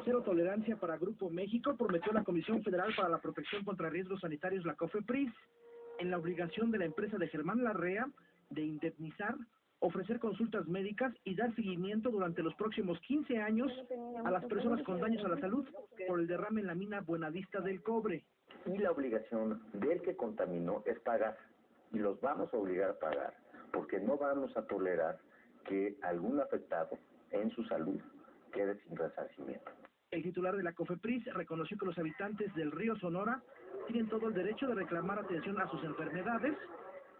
Cero tolerancia para Grupo México prometió la Comisión Federal para la Protección contra Riesgos Sanitarios, la COFEPRIS, en la obligación de la empresa de Germán Larrea de indemnizar, ofrecer consultas médicas y dar seguimiento durante los próximos 15 años a las personas con daños a la salud por el derrame en la mina Buenavista del Cobre. Y la obligación del que contaminó es pagar, y los vamos a obligar a pagar, porque no vamos a tolerar que algún afectado en su salud quede sin resarcimiento. El titular de la COFEPRIS reconoció que los habitantes del río Sonora tienen todo el derecho de reclamar atención a sus enfermedades,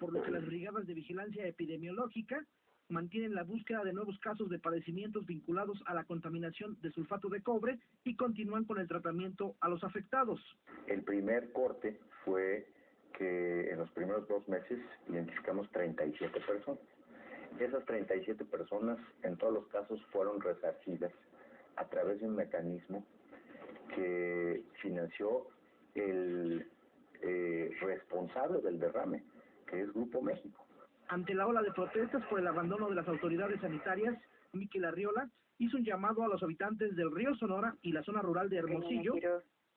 por lo que las brigadas de vigilancia epidemiológica mantienen la búsqueda de nuevos casos de padecimientos vinculados a la contaminación de sulfato de cobre y continúan con el tratamiento a los afectados. El primer corte fue que en los primeros 2 meses identificamos 37 personas. Esas 37 personas en todos los casos fueron resarcidas a través de un mecanismo que financió el responsable del derrame, que es Grupo México. Ante la ola de protestas por el abandono de las autoridades sanitarias, Miquel Arriola hizo un llamado a los habitantes del río Sonora y la zona rural de Hermosillo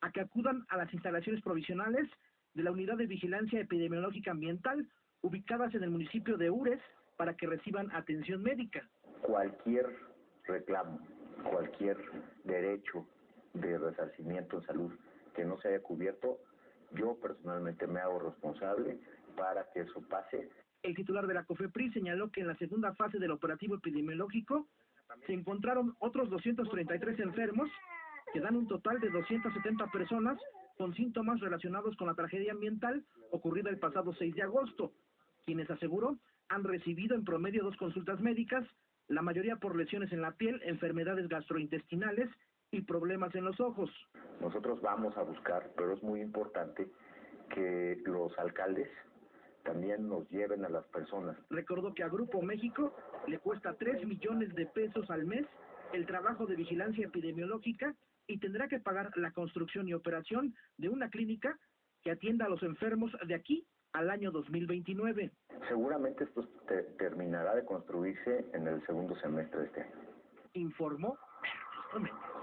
a que acudan a las instalaciones provisionales de la Unidad de Vigilancia Epidemiológica Ambiental, ubicadas en el municipio de Ures, para que reciban atención médica. Cualquier reclamo, cualquier derecho de resarcimiento en salud que no se haya cubierto, yo personalmente me hago responsable para que eso pase. El titular de la COFEPRIS señaló que en la segunda fase del operativo epidemiológico se encontraron otros 233 enfermos, que dan un total de 270 personas con síntomas relacionados con la tragedia ambiental ocurrida el pasado 6 de agosto, quienes aseguró han recibido en promedio 2 consultas médicas, la mayoría por lesiones en la piel, enfermedades gastrointestinales y problemas en los ojos. Nosotros vamos a buscar, pero es muy importante que los alcaldes también nos lleven a las personas. Recordó que a Grupo México le cuesta 3 millones de pesos al mes el trabajo de vigilancia epidemiológica y tendrá que pagar la construcción y operación de una clínica que atienda a los enfermos de aquí al año 2029. Seguramente esto terminará de construirse en el segundo semestre de este año. Informó Ernesto Méndez.